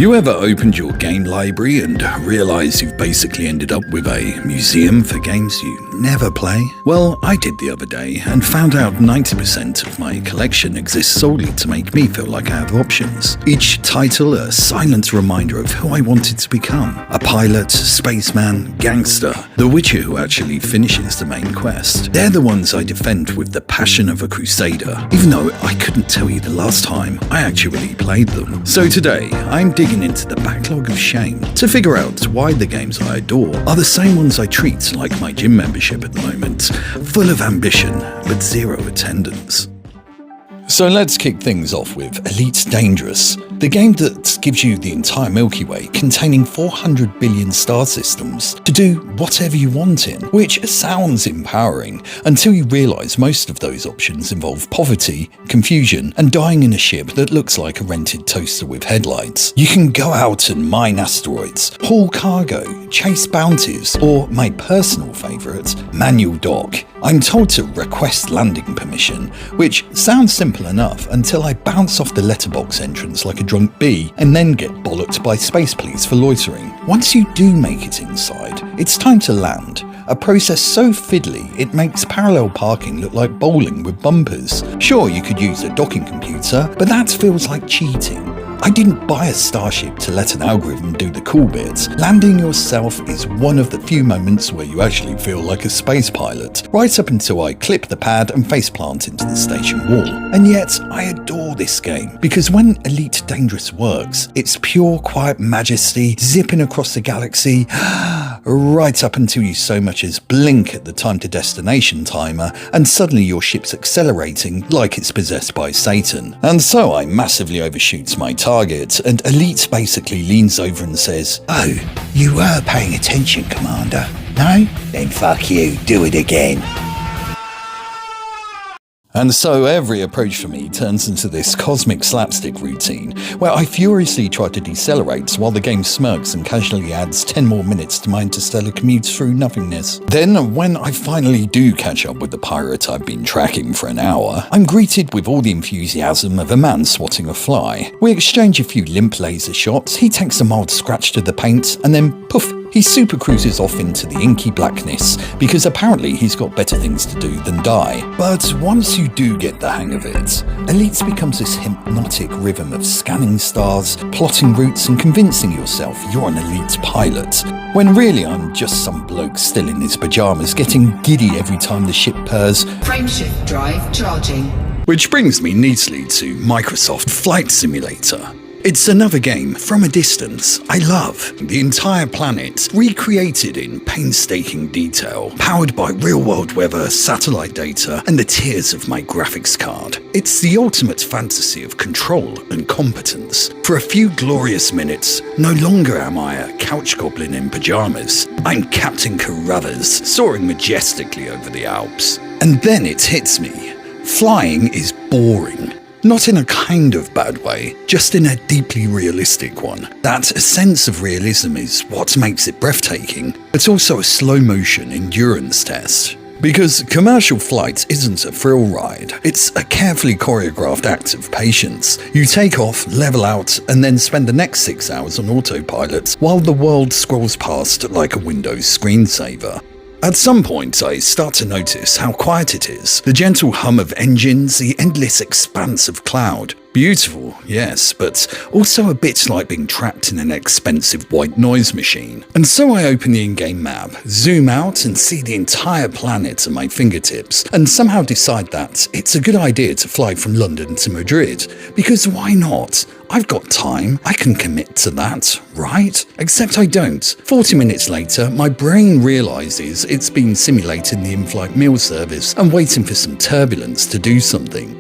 You ever opened your game library and realized you've basically ended up with a museum for games you never play? Well, I did the other day and found out 90% of my collection exists solely to make me feel like I have options. Each title a silent reminder of who I wanted to become. A pilot, spaceman, gangster, the witcher who actually finishes the main quest. They're the ones I defend with the passion of a crusader, even though I couldn't tell you the last time I actually played them. So today, I'm digging into the backlog of shame to figure out why the games I adore are the same ones I treat like my gym membership at the moment, full of ambition but zero attendance. So let's kick things off with Elite Dangerous, the game that gives you the entire Milky Way containing 400 billion star systems to do whatever you want in, which sounds empowering until you realise most of those options involve poverty, confusion, and dying in a ship that looks like a rented toaster with headlights. You can go out and mine asteroids, haul cargo, chase bounties, or my personal favourite, manual dock. I'm told to request landing permission, which sounds simple enough until I bounce off the letterbox entrance like a drunk bee and then get bollocked by space police for loitering. Once you do make it inside, it's time to land, a process so fiddly it makes parallel parking look like bowling with bumpers. Sure, you could use a docking computer, but that feels like cheating. I didn't buy a starship to let an algorithm do the cool bits. Landing yourself is one of the few moments where you actually feel like a space pilot, right up until I clip the pad and faceplant into the station wall. And yet, I adore this game, because when Elite Dangerous works, it's pure quiet majesty, zipping across the galaxy, right up until you so much as blink at the time to destination timer, and suddenly your ship's accelerating like it's possessed by Satan. And so I massively overshoot my target, and Elite basically leans over and says, "Oh, you were paying attention, Commander. No? Then fuck you, do it again." And so every approach for me turns into this cosmic slapstick routine, where I furiously try to decelerate while the game smirks and casually adds 10 more minutes to my interstellar commute through nothingness. Then, when I finally do catch up with the pirate I've been tracking for an hour, I'm greeted with all the enthusiasm of a man swatting a fly. We exchange a few limp laser shots, he takes a mild scratch to the paint, and then poof, he super cruises off into the inky blackness, because apparently he's got better things to do than die. But once you do get the hang of it, Elite becomes this hypnotic rhythm of scanning stars, plotting routes, and convincing yourself you're an elite pilot, when really I'm just some bloke still in his pyjamas getting giddy every time the ship purrs. Frameshift drive charging. Which brings me neatly to Microsoft Flight Simulator. It's another game from a distance I love. The entire planet recreated in painstaking detail, powered by real-world weather, satellite data, and the tears of my graphics card. It's the ultimate fantasy of control and competence. For a few glorious minutes, no longer am I a couch goblin in pyjamas. I'm Captain Carruthers, soaring majestically over the Alps. And then it hits me. Flying is boring. Not in a kind of bad way, just in a deeply realistic one. That sense of realism is what makes it breathtaking, but also a slow-motion endurance test. Because commercial flight isn't a thrill ride, it's a carefully choreographed act of patience. You take off, level out, and then spend the next 6 hours on autopilot while the world scrolls past like a Windows screensaver. At some point, I start to notice how quiet it is. The gentle hum of engines, the endless expanse of cloud. Beautiful, yes, but also a bit like being trapped in an expensive white noise machine. And so I open the in-game map, zoom out and see the entire planet at my fingertips, and somehow decide that it's a good idea to fly from London to Madrid, because why not? I've got time, I can commit to that, right? Except I don't. 40 minutes later, my brain realises it's been simulating the in-flight meal service and waiting for some turbulence to do something.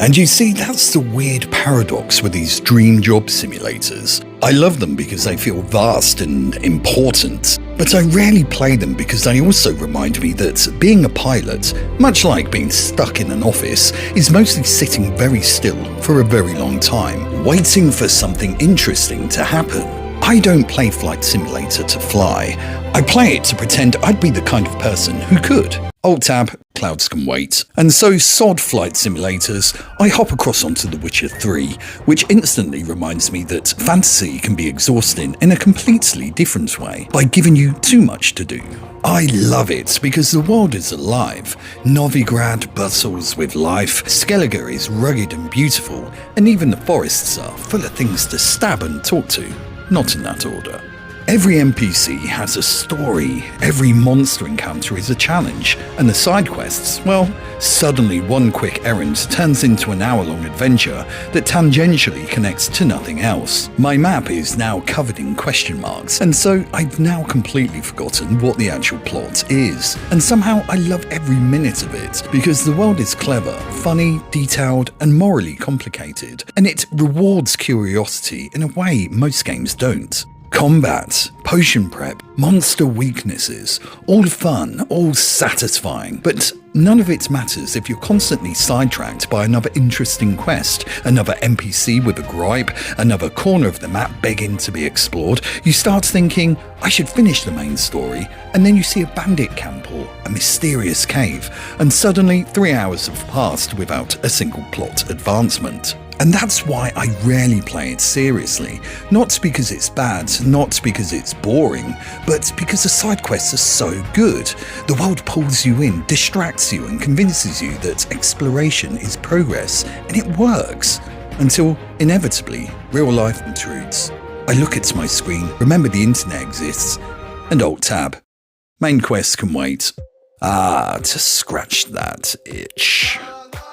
And you see, that's the weird paradox with these dream job simulators. I love them because they feel vast and important, but I rarely play them because they also remind me that being a pilot, much like being stuck in an office, is mostly sitting very still for a very long time, waiting for something interesting to happen. I don't play Flight Simulator to fly. I play it to pretend I'd be the kind of person who could. Alt-tab, clouds can wait. And so sod Flight Simulators, I hop across onto The Witcher 3, which instantly reminds me that fantasy can be exhausting in a completely different way, by giving you too much to do. I love it because the world is alive. Novigrad bustles with life, Skellige is rugged and beautiful, and even the forests are full of things to stab and talk to. Not in that order. Every NPC has a story, every monster encounter is a challenge, and the side quests, well, suddenly one quick errand turns into an hour-long adventure that tangentially connects to nothing else. My map is now covered in question marks, and so I've now completely forgotten what the actual plot is. And somehow I love every minute of it, because the world is clever, funny, detailed, and morally complicated, and it rewards curiosity in a way most games don't. Combat, potion prep, monster weaknesses, all fun, all satisfying, but none of it matters if you're constantly sidetracked by another interesting quest, another NPC with a gripe, another corner of the map begging to be explored. You start thinking, I should finish the main story, and then you see a bandit camp or a mysterious cave, and suddenly 3 hours have passed without a single plot advancement. And that's why I rarely play it seriously. Not because it's bad, not because it's boring, but because the side quests are so good. The world pulls you in, distracts you, and convinces you that exploration is progress, and it works. Until, inevitably, real life intrudes. I look at my screen, remember the internet exists, and Alt-tab. Main quest can wait. To scratch that itch.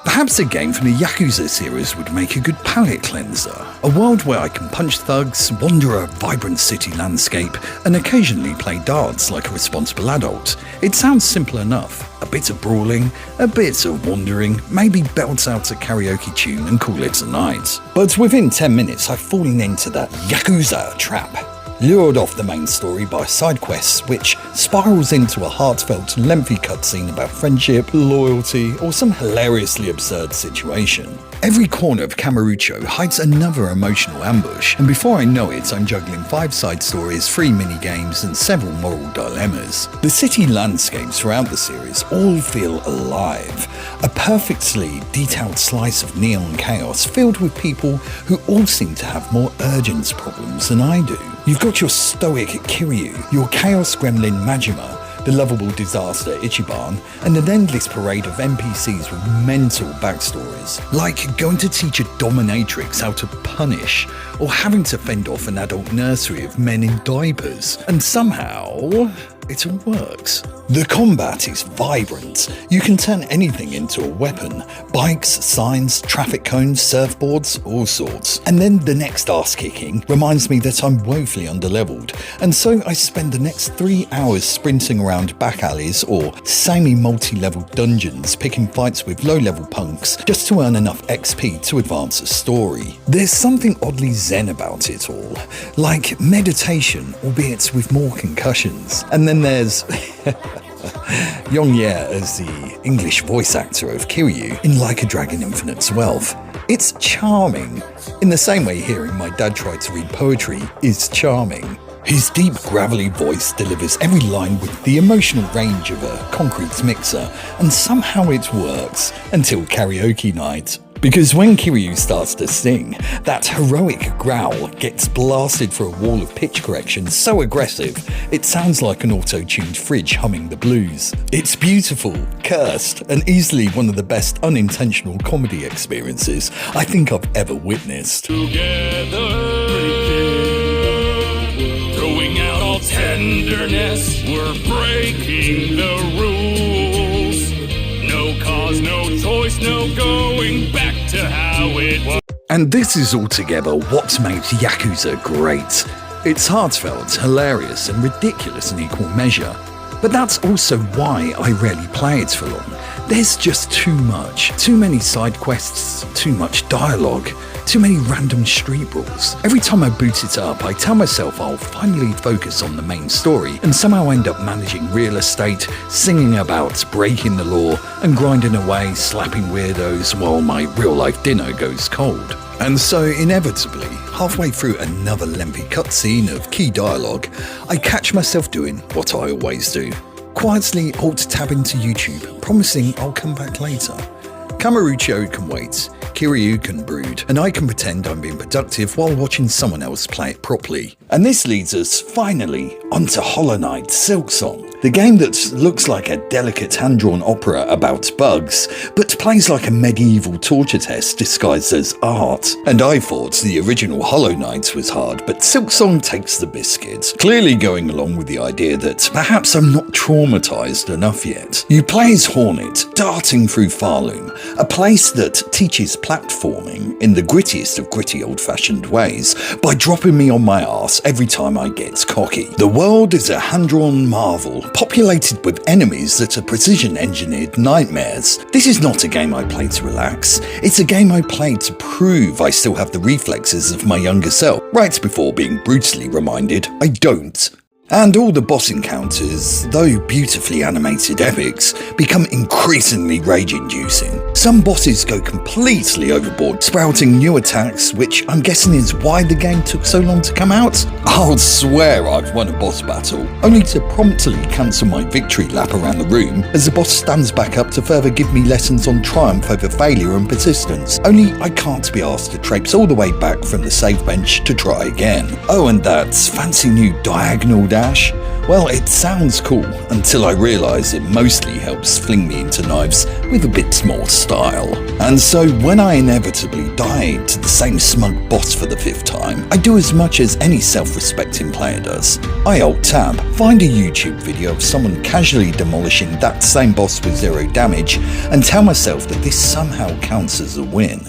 Perhaps a game from the Yakuza series would make a good palate cleanser. A world where I can punch thugs, wander a vibrant city landscape, and occasionally play darts like a responsible adult. It sounds simple enough. A bit of brawling, a bit of wandering, maybe belt out a karaoke tune and call it a night. But within 10 minutes I've fallen into that Yakuza trap. Lured off the main story by side quests, which spirals into a heartfelt, lengthy cutscene about friendship, loyalty, or some hilariously absurd situation. Every corner of Kamurocho hides another emotional ambush, and before I know it, I'm juggling 5 side stories, 3 mini-games, and several moral dilemmas. The city landscapes throughout the series all feel alive. A perfectly detailed slice of neon chaos filled with people who all seem to have more urgent problems than I do. You've got your stoic Kiryu, your chaos gremlin Majima, the lovable disaster Ichiban, and an endless parade of NPCs with mental backstories, like going to teach a dominatrix how to punish, or having to fend off an adult nursery of men in diapers. And somehow, it all works. The combat is vibrant. You can turn anything into a weapon. Bikes, signs, traffic cones, surfboards, all sorts. And then the next ass-kicking reminds me that I'm woefully underleveled, and so I spend the next 3 hours sprinting around back alleys or samey multi-level dungeons picking fights with low-level punks just to earn enough XP to advance a story. There's something oddly zen about it all, like meditation, albeit with more concussions. And then there's Yongye as the English voice actor of Kiryu in Like a Dragon Infinite's Wealth. It's charming, in the same way hearing my dad try to read poetry is charming. His deep, gravelly voice delivers every line with the emotional range of a concrete mixer, and somehow it works until karaoke night. Because when Kiryu starts to sing, that heroic growl gets blasted for a wall of pitch correction so aggressive, it sounds like an auto-tuned fridge humming the blues. It's beautiful, cursed, and easily one of the best unintentional comedy experiences I think I've ever witnessed. Together, throwing out all tenderness, we're breaking the rules. No cause, no choice, no going back to how it was. And this is altogether what makes Yakuza great. It's heartfelt, hilarious, and ridiculous in equal measure. But that's also why I rarely play it for long. There's just too much. Too many side quests, too much dialogue, too many random street brawls. Every time I boot it up, I tell myself I'll finally focus on the main story and somehow end up managing real estate, singing about breaking the law, and grinding away, slapping weirdos while my real-life dinner goes cold. And so, inevitably, halfway through another lengthy cutscene of key dialogue, I catch myself doing what I always do. Quietly alt-tab into YouTube, promising I'll come back later. Camaruccio can wait, Kiryu can brood, and I can pretend I'm being productive while watching someone else play it properly. And this leads us, finally, onto Hollow Knight Silksong, the game that looks like a delicate hand-drawn opera about bugs, but plays like a medieval torture test disguised as art. And I thought the original Hollow Knight was hard, but Silksong takes the biscuit, clearly going along with the idea that perhaps I'm not traumatized enough yet. You play as Hornet, darting through Farloom, a place that teaches platforming in the grittiest of gritty old-fashioned ways by dropping me on my arse every time I get cocky. The world is a hand-drawn marvel, populated with enemies that are precision-engineered nightmares. This is not a game I play to relax, it's a game I play to prove I still have the reflexes of my younger self, right before being brutally reminded I don't. And all the boss encounters, though beautifully animated epics, become increasingly rage-inducing. Some bosses go completely overboard, sprouting new attacks, which I'm guessing is why the game took so long to come out. I'll swear I've won a boss battle, only to promptly cancel my victory lap around the room as the boss stands back up to further give me lessons on triumph over failure and persistence, only I can't be asked to traipse all the way back from the save bench to try again. Oh, and that fancy new diagonal dash? Well, it sounds cool until I realise it mostly helps fling me into knives with a bit more style. And so when I inevitably die to the same smug boss for the 5th time, I do as much as any self-respecting player does. I alt-tab, find a YouTube video of someone casually demolishing that same boss with 0 damage, and tell myself that this somehow counts as a win.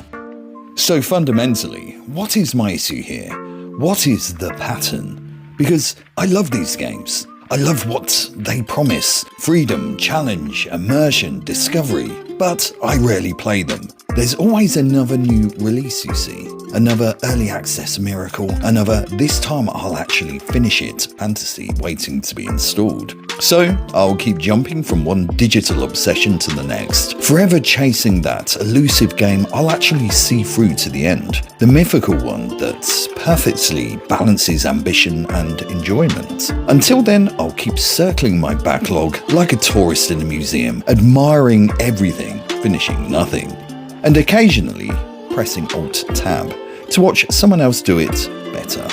So fundamentally, what is my issue here? What is the pattern? Because I love these games. I love what they promise. Freedom, challenge, immersion, discovery. But I rarely play them. There's always another new release, you see. Another early access miracle. Another this time I'll actually finish it fantasy waiting to be installed. So I'll keep jumping from one digital obsession to the next, forever chasing that elusive game I'll actually see through to the end. The mythical one that perfectly balances ambition and enjoyment. Until then, I'll keep circling my backlog like a tourist in a museum, admiring everything, finishing nothing, and occasionally pressing Alt-Tab to watch someone else do it better.